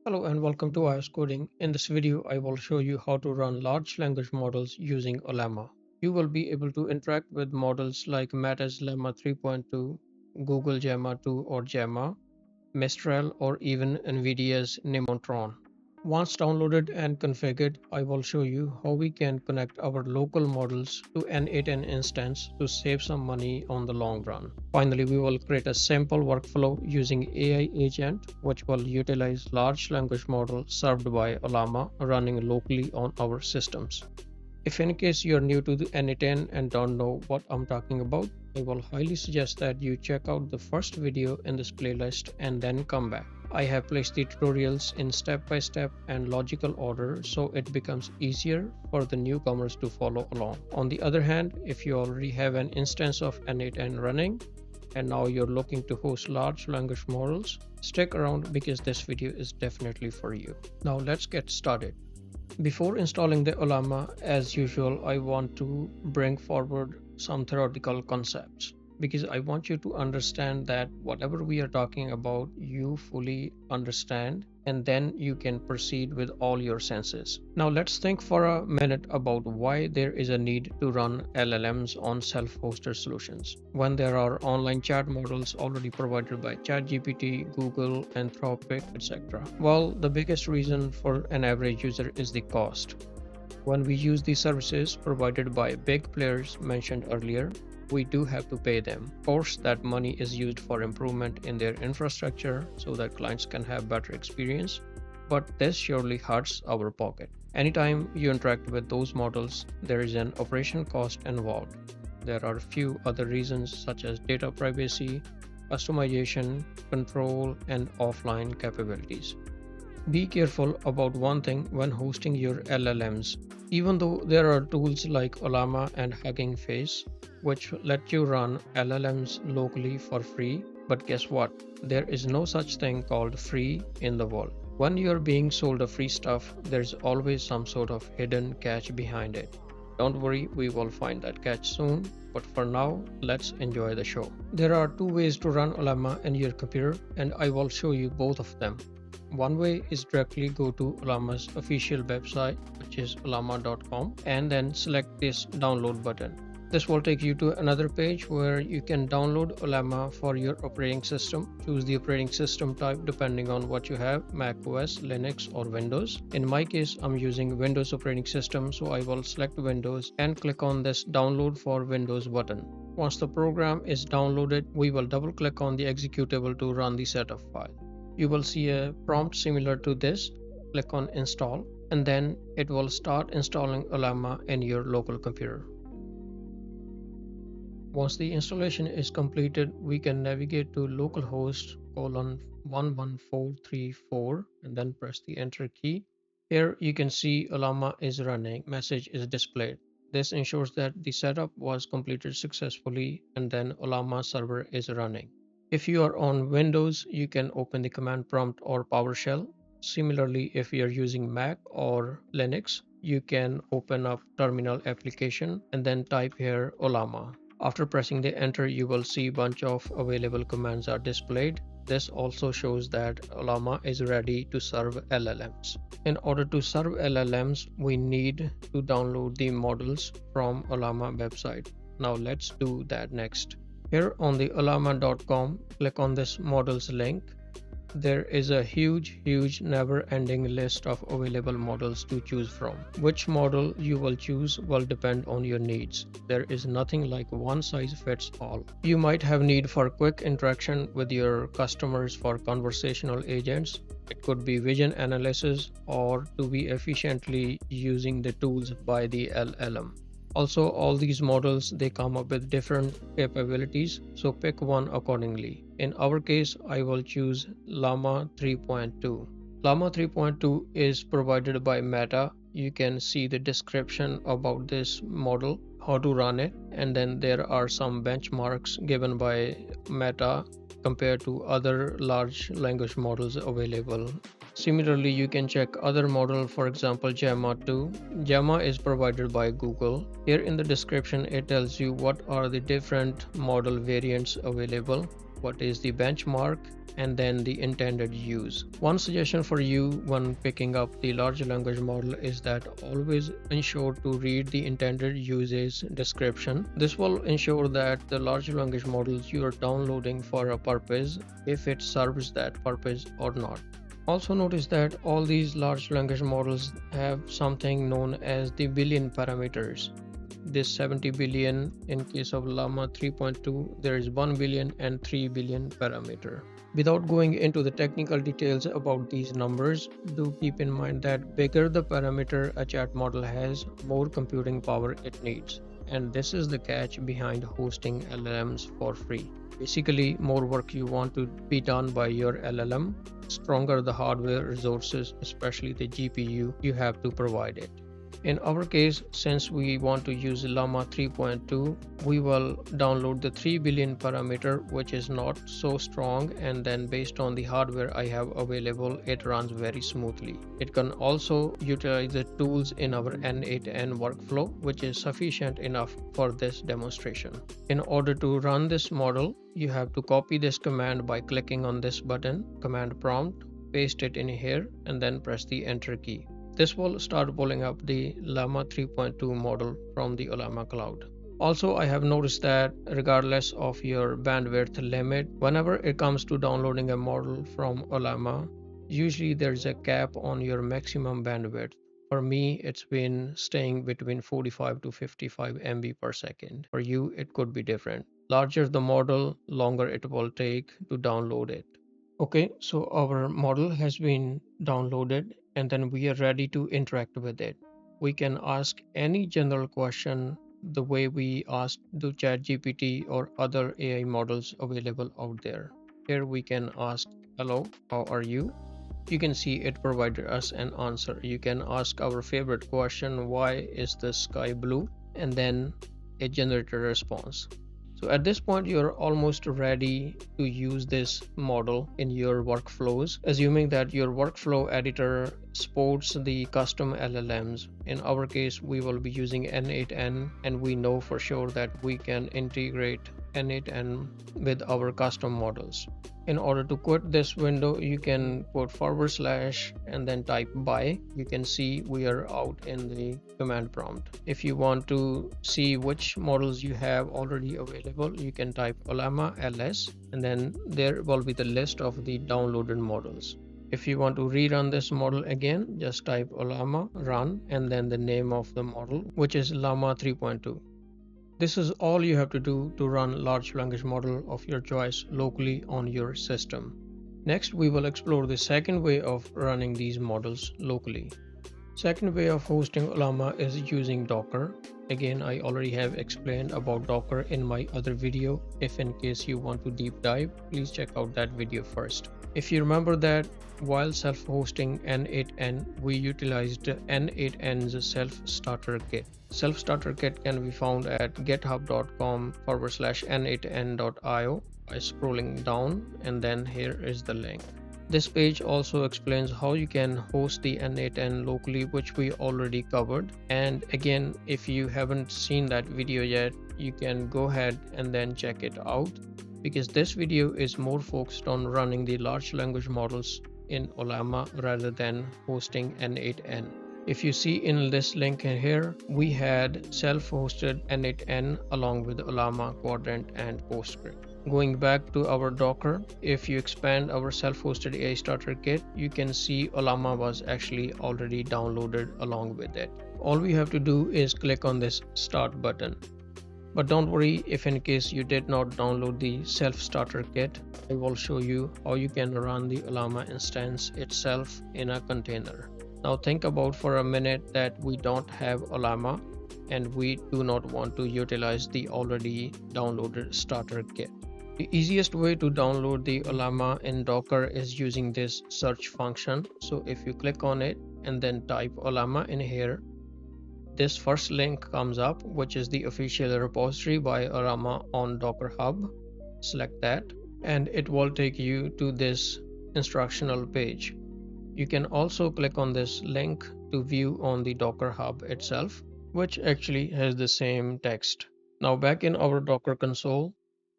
Hello and welcome to iOSCoding. In this video, I will show you how to run large language models using Ollama. You will be able to interact with models like Meta's Llama 3.2, Google Gemma 2 or Gemma, Mistral, or even NVIDIA's n8n. Once downloaded and configured, I will show you how we can connect our local models to n8n instance to save some money on the long run. Finally, we will create a simple workflow using AI agent, which will utilize large language model served by Ollama running locally on our systems. If in case you're new to the n8n and don't know what I'm talking about, I will highly suggest that you check out the first video in this playlist and then come back. I have placed the tutorials in step-by-step and logical order so it becomes easier for the newcomers to follow along. On the other hand, if you already have an instance of n8n running and now you're looking to host large language models, stick around because this video is definitely for you. Now let's get started. Before installing the Ollama, as usual, I want to bring forward some theoretical concepts because I want you to understand that whatever we are talking about, you fully understand and then you can proceed with all your senses. Now let's think for a minute about why there is a need to run LLMs on self-hosted solutions when there are online chat models already provided by ChatGPT, Google, Anthropic, etc. Well, the biggest reason for an average user is the cost. When we use the services provided by big players mentioned earlier, we do have to pay them. Of course, that money is used for improvement in their infrastructure so that clients can have better experience, but this surely hurts our pocket. Anytime you interact with those models, there is an operational cost involved. There are a few other reasons such as data privacy, customization, control, and offline capabilities. Be careful about one thing when hosting your LLMs. Even though there are tools like Ollama and Hugging Face, which let you run LLMs locally for free, but guess what? There is no such thing called free in the world. When you're being sold a free stuff, there's always some sort of hidden catch behind it. Don't worry, we will find that catch soon, but for now, let's enjoy the show. There are two ways to run Ollama in your computer, and I will show you both of them. One way is directly go to Ollama's official website, which is ollama.com, and then select this download button. This will take you to another page where you can download Ollama for your operating system. Choose the operating system type depending on what you have, Mac OS, Linux or Windows. In my case, I'm using Windows operating system, so I will select Windows and click on this download for Windows button. Once the program is downloaded, we will double click on the executable to run the setup file. You will see a prompt similar to this. Click on install and then it will start installing Ollama in your local computer. Once the installation is completed, we can navigate to localhost 11434 and then press the enter key. Here you can see Ollama is running, message is displayed. This ensures that the setup was completed successfully and then Ollama server is running. If you are on Windows, you can open the command prompt or PowerShell. Similarly, if you are using Mac or Linux, you can open up terminal application and then type here Ollama. After pressing the enter, you will see a bunch of available commands are displayed. This also shows that Ollama is ready to serve LLMs. In order to serve LLMs, we need to download the models from Ollama website. Now let's do that next. Here on the ollama.com, click on this models link. There is a huge never-ending list of available models to choose from. Which model you will choose will depend on your needs. There is nothing like one size fits all. You might have need for quick interaction with your customers for conversational agents. It could be vision analysis or to be efficiently using the tools by the LLM. Also, all these models, they come up with different capabilities, so pick one accordingly. In our case, I will choose Llama 3.2. Llama 3.2 is provided by Meta. You can see the description about this model, how to run it, and then there are some benchmarks given by Meta compared to other large language models available. Similarly, you can check other model, for example Gemma 2. Gemma is provided by Google. Here in the description it tells you what are the different model variants available. what is the benchmark, and then the intended use. One suggestion for you when picking up the large language model is that always ensure to read the intended uses description. This will ensure that the large language models you are downloading for a purpose, if it serves that purpose or not. Also notice that all these large language models have something known as the billion parameters. This 70 billion in case of Llama 3.2, there is 1 billion and 3 billion parameter. Without going into the technical details about these numbers, do keep in mind that bigger the parameter a chat model has, more computing power it needs. And this is the catch behind hosting LLMs for free. Basically, more work you want to be done by your LLM, stronger the hardware resources, especially the GPU, you have to provide it. In our case, since we want to use Llama 3.2, we will download the 3 billion parameter, which is not so strong, and then based on the hardware I have available, it runs very smoothly. It can also utilize the tools in our n8n workflow, which is sufficient enough for this demonstration. In order to run this model, you have to copy this command by clicking on this button, command prompt, paste it in here, and then press the enter key. This will start pulling up the Llama 3.2 model from the Ollama cloud. Also, I have noticed that regardless of your bandwidth limit, whenever it comes to downloading a model from Ollama, usually there's a cap on your maximum bandwidth. For me, it's been staying between 45 to 55 MB per second. For you, it could be different. Larger the model, longer it will take to download it. Okay, so our model has been downloaded and then we are ready to interact with it. We can ask any general question the way we asked the ChatGPT or other AI models available out there. Here we can ask, hello, how are you? You can see it provided us an answer. You can ask our favorite question, why is the sky blue? And then it generated a response. So at this point, you're almost ready to use this model in your workflows, assuming that your workflow editor supports the custom LLMs. In our case, we will be using n8n, and we know for sure that we can integrate n8n with our custom models. In order to quit this window, you can put / and then type by. You can see we are out in the command prompt. If you want to see which models you have already available, you can type Ollama ls, and then there will be the list of the downloaded models. If you want to rerun this model again, just type Ollama run and then the name of the model, which is Llama 3.2. This is all you have to do to run large language model of your choice locally on your system. Next, we will explore the second way of running these models locally. Second way of hosting Ollama is using Docker. Again, I already have explained about Docker in my other video. If in case you want to deep dive, please check out that video first. If you remember that while self-hosting n8n, we utilized n8n's self-starter kit. Self-starter kit can be found at github.com/n8n.io by scrolling down, and then here is the link. This page also explains how you can host the n8n locally, which we already covered. And again, if you haven't seen that video yet, you can go ahead and then check it out, because this video is more focused on running the large language models in Ollama rather than hosting n8n. If you see in this link here, we had self-hosted n8n along with Ollama, Quadrant, and PostScript. Going back to our Docker, if you expand our self-hosted AI starter kit, you can see Ollama was actually already downloaded along with it. All we have to do is click on this start button. But don't worry if in case you did not download the self-starter kit, I will show you how you can run the Ollama instance itself in a container. Now think about for a minute that we don't have Ollama and we do not want to utilize the already downloaded starter kit. The easiest way to download the Ollama in Docker is using this search function. So if you click on it and then type Ollama in here, this first link comes up, which is the official repository by Ollama on Docker Hub. Select that and it will take you to this instructional page. You can also click on this link to view on the Docker Hub itself, which actually has the same text. Now back in our Docker console,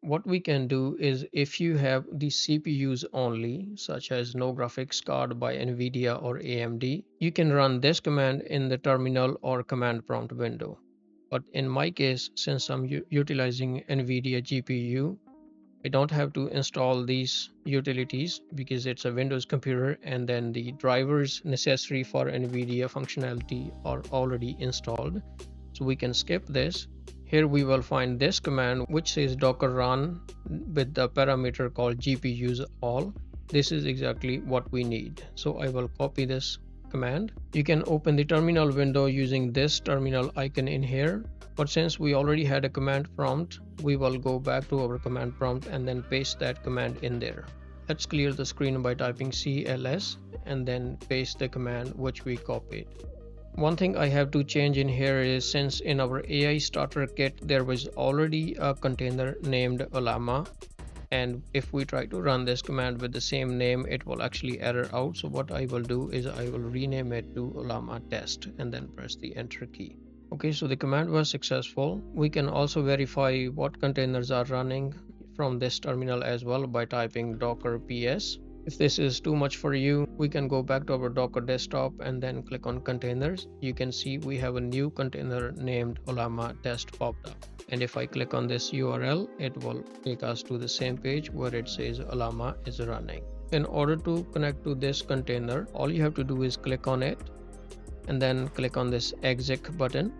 What we can do is, if you have the CPUs only, such as no graphics card by NVIDIA or AMD, you can run this command in the terminal or command prompt window. But in my case, since I'm utilizing NVIDIA GPU, I don't have to install these utilities because it's a Windows computer, and then the drivers necessary for NVIDIA functionality are already installed. So we can skip this. Here we will find this command which says docker run with the parameter called GPUs all. This is exactly what we need. So I will copy this command. You can open the terminal window using this terminal icon in here. But since we already had a command prompt, we will go back to our command prompt and then paste that command in there. Let's clear the screen by typing cls and then paste the command which we copied. One thing I have to change in here is, since in our AI starter kit there was already a container named Ollama, and if we try to run this command with the same name, it will actually error out. So what I will do is I will rename it to Ollama test and then press the enter key. Okay, so the command was successful. We can also verify what containers are running from this terminal as well by typing docker ps. If this is too much for you, we can go back to our Docker desktop and then click on containers. You can see we have a new container named Ollama test popped up. And if I click on this URL, it will take us to the same page where it says Ollama is running. In order to connect to this container, all you have to do is click on it and then click on this exec button.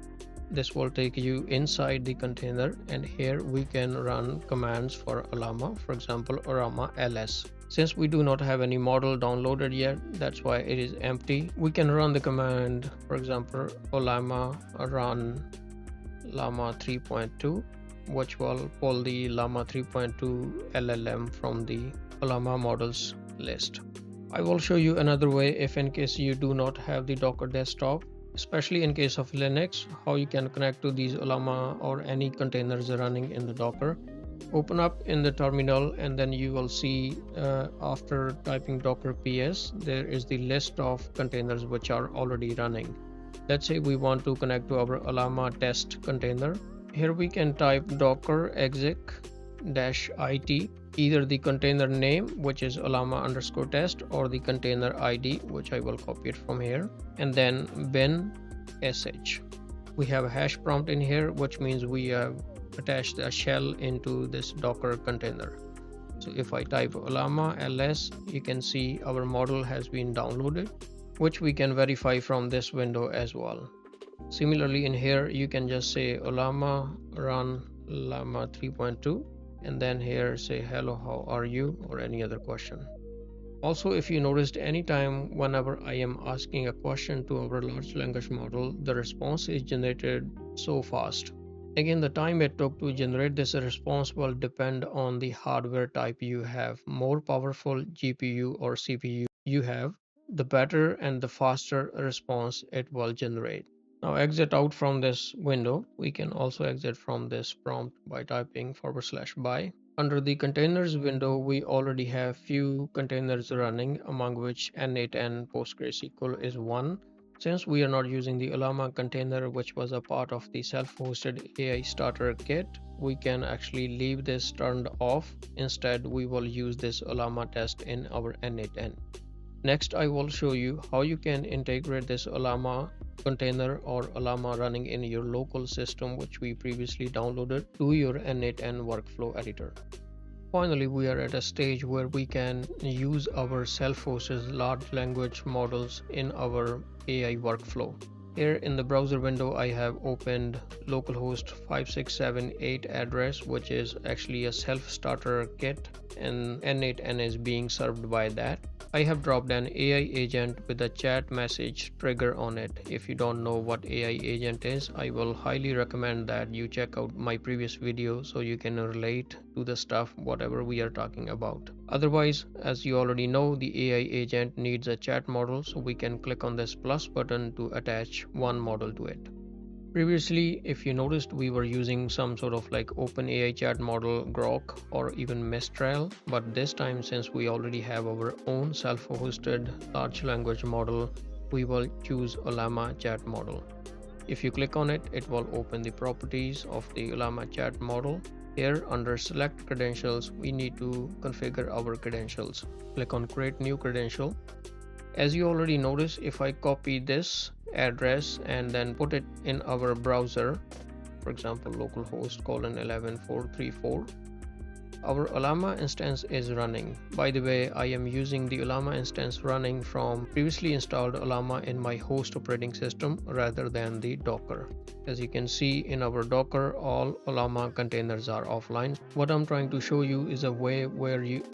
This will take you inside the container, and here we can run commands for Ollama, for example Ollama ls. Since we do not have any model downloaded yet, that's why it is empty. We can run the command, for example Ollama run llama 3.2, which will pull the llama 3.2 LLM from the Ollama models list. I will show you another way if in case you do not have the Docker desktop, especially in case of Linux, how you can connect to these Ollama or any containers running in the Docker. Open up in the terminal and then you will see after typing docker ps, there is the list of containers which are already running. Let's say we want to connect to our Ollama test container. Here we can type docker exec -it, either the container name, which is Ollama_test, or the container ID, which I will copy it from here, and then bin sh. We have a hash prompt in here, which means we have attached a shell into this Docker container. So if I type Ollama ls, you can see our model has been downloaded, which we can verify from this window as well. Similarly, in here you can just say Ollama run llama 3.2 and then here say hello, how are you, or any other question. Also, if you noticed, anytime whenever I am asking a question to our large language model, the response is generated so fast. Again, the time it took to generate this response will depend on the hardware type you have. More powerful GPU or CPU you have, the better and the faster response it will generate. Now exit out from this window. We can also exit from this prompt by typing /by. Under the containers window, we already have few containers running, among which n8n PostgreSQL is one. Since we are not using the Ollama container, which was a part of the self-hosted AI starter kit, we can actually leave this turned off. Instead, we will use this Ollama test in our n8n. Next, I will show you how you can integrate this Ollama container or Ollama running in your local system, which we previously downloaded, to your n8n workflow editor. Finally, we are at a stage where we can use our self-hosted large language models in our AI workflow. Here in the browser window, I have opened localhost 5678 address, which is actually a self-starter kit, and n8n is being served by that. I have dropped an AI agent with a chat message trigger on it. If you don't know what AI agent is, I will highly recommend that you check out my previous video so you can relate to the stuff whatever we are talking about. Otherwise, as you already know, the AI agent needs a chat model, so we can click on this plus button to attach one model to it. Previously, if you noticed, we were using some sort of like OpenAI chat model, Grok, or even Mistral, but this time, since we already have our own self-hosted large language model, we will choose Ollama chat model. If you click on it, it will open the properties of the Ollama chat model. Here under select credentials, we need to configure our credentials. Click on create new credential. As you already noticed, if I copy this address and then put it in our browser, for example, localhost colon 11434, our Ollama instance is running. By the way, I am using the Ollama instance running from previously installed Ollama in my host operating system rather than the Docker. As you can see in our Docker, all Ollama containers are offline. What I'm trying to show you is a way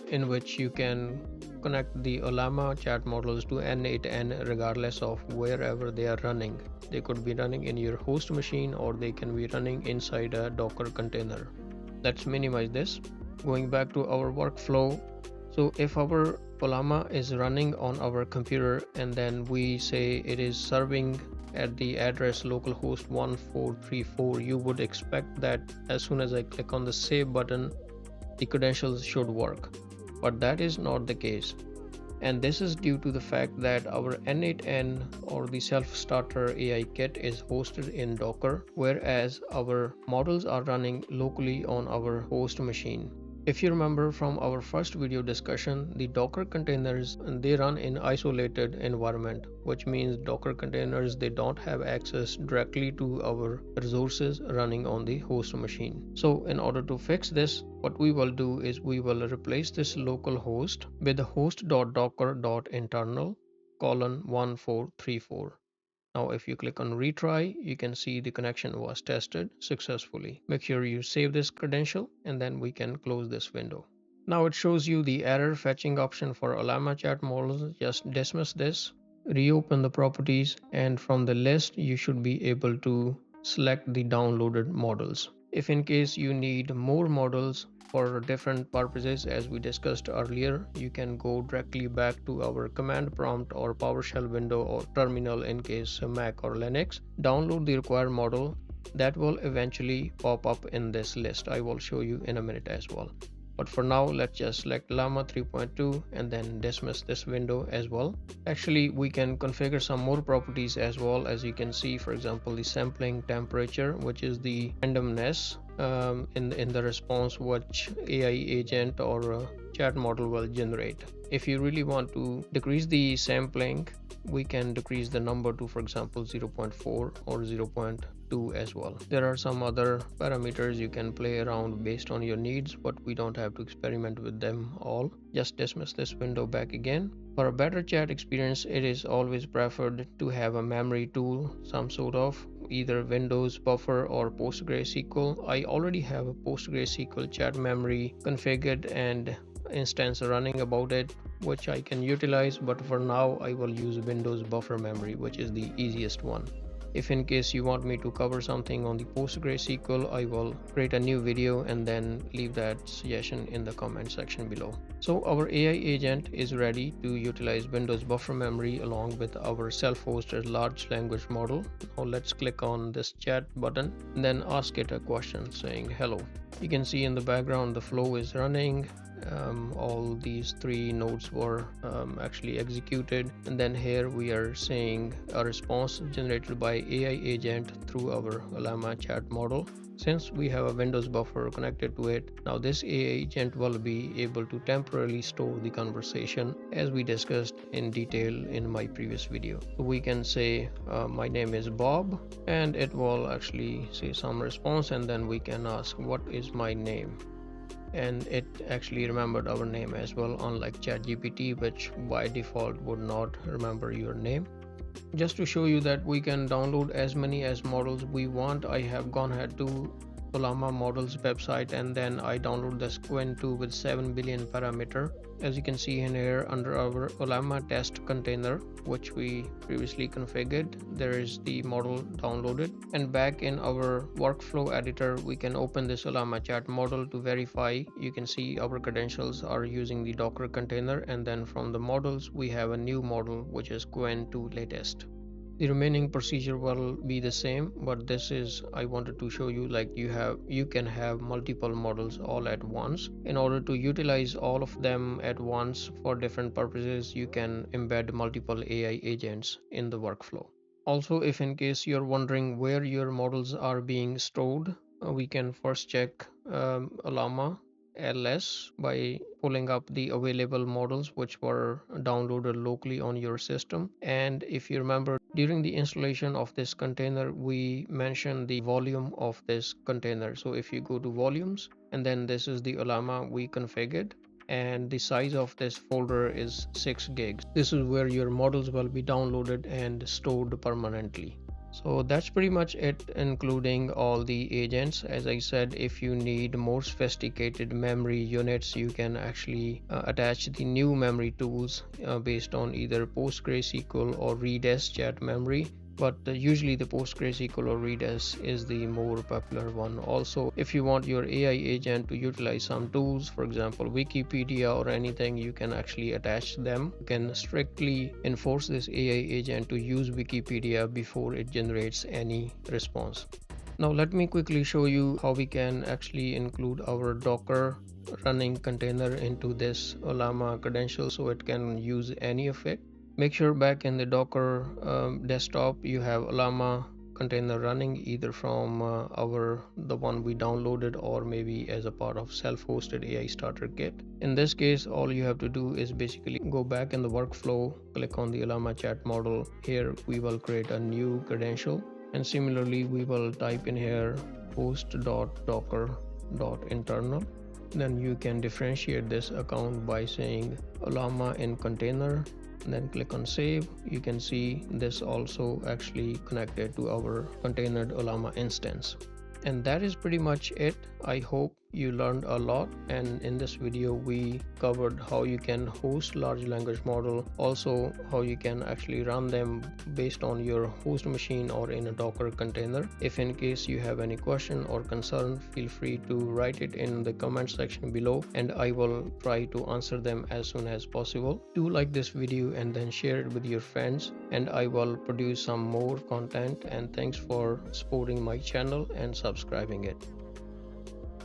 in which you can connect the Ollama chat models to n8n regardless of wherever they are running. They could be running in your host machine or they can be running inside a Docker container. Let's minimize this. Going back to our workflow, so if our Ollama is running on our computer and then we say it is serving at the address localhost 1434, you would expect that as soon as I click on the save button, the credentials should work, but that is not the case. And this is due to the fact that our n8n or the self-starter AI kit is hosted in Docker, whereas our models are running locally on our host machine. If you remember from our first video discussion, the Docker containers, they run in isolated environment, which means Docker containers, they don't have access directly to our resources running on the host machine. So in order to fix this, what we will do is we will replace this local host with the host.docker.internal colon 1434. Now if you click on retry, you can see the connection was tested successfully. Make sure you save this credential and then we can close this window. Now it shows you the error fetching option for Ollama chat models. Just dismiss this, reopen the properties, and from the list you should be able to select the downloaded models. If in case you need more models for different purposes, as we discussed earlier, you can go directly back to our command prompt or PowerShell window or terminal in case Mac or Linux. Download the required model that will eventually pop up in this list. I will show you in a minute as well. But for now, let's just select Llama 3.2 and then dismiss this window as well. Actually, we can configure some more properties as well. As you can see, for example, the sampling temperature, which is the randomness in the response which AI agent or chat model will generate. If you really want to decrease the sampling, we can decrease the number to, for example, 0.4 or 0.2 as well. There are some other parameters you can play around based on your needs, but we don't have to experiment with them all. Just dismiss this window back again. For a better chat experience, it is always preferred to have a memory tool, some sort of either Windows buffer or PostgreSQL. I already have a PostgreSQL chat memory configured and instance running about it, which I can utilize, but for now I will use Windows buffer memory, which is the easiest one. If in case you want me to cover something on the PostgreSQL, I will create a new video and then leave that suggestion in the comment section below. So our AI agent is ready to utilize Windows buffer memory along with our self-hosted large language model. Now let's click on this chat button and then ask it a question saying hello. You can see in the background the flow is running. All these three nodes were actually executed, and then here we are seeing a response generated by AI agent through our Ollama chat model. Since we have a Windows buffer connected to it, now this AI agent will be able to temporarily store the conversation as we discussed in detail in my previous video. So we can say my name is Bob, and it will actually say some response, and then we can ask what is my name, and it actually remembered our name as well, unlike ChatGPT, which by default would not remember your name. Just to show you that we can download as many as models we want, I have gone ahead to Ollama models website and then I download the Squin 2 with 7 billion parameter. As you can see in here under our Ollama test container, which we previously configured, there is the model downloaded, and back in our workflow editor we can open this Ollama chat model to verify. You can see our credentials are using the Docker container, and then from the models we have a new model which is Qwen 2 latest. The remaining procedure will be the same, but this is, I wanted to show you, like you can have multiple models all at once. In order to utilize all of them at once for different purposes, you can embed multiple AI agents in the workflow. Also, if in case you're wondering where your models are being stored, we can first check Ollama LS by pulling up the available models which were downloaded locally on your system. And if you remember, during the installation of this container, we mentioned the volume of this container. So if you go to volumes, and then this is the Ollama we configured, and the size of this folder is 6 gigs. This is where your models will be downloaded and stored permanently. So that's pretty much it, including all the agents. As I said, if you need more sophisticated memory units, you can actually attach the new memory tools based on either PostgreSQL or Redis chat memory. But usually the PostgreSQL or Redis is the more popular one. Also, if you want your AI agent to utilize some tools, for example Wikipedia or anything, you can actually attach them. You can strictly enforce this AI agent to use Wikipedia before it generates any response. Now let me quickly show you how we can actually include our Docker running container into this Ollama credential so it can use any of it. Make sure back in the Docker desktop you have Ollama container running, either from the one we downloaded or maybe as a part of self-hosted AI starter kit. In this case, all you have to do is basically go back in the workflow, click on the Ollama chat model. Here we will create a new credential, and similarly we will type in here host.docker.internal. Then you can differentiate this account by saying Ollama in container, then click on save. You can see this also actually connected to our containered Ollama instance. And that is pretty much it. I hope you learned a lot, and in this video we covered how you can host large language model, also how you can actually run them based on your host machine or in a Docker container. If in case you have any question or concern, feel free to write it in the comment section below and I will try to answer them as soon as possible. Do like this video and then share it with your friends, and I will produce some more content. And thanks for supporting my channel and subscribing it.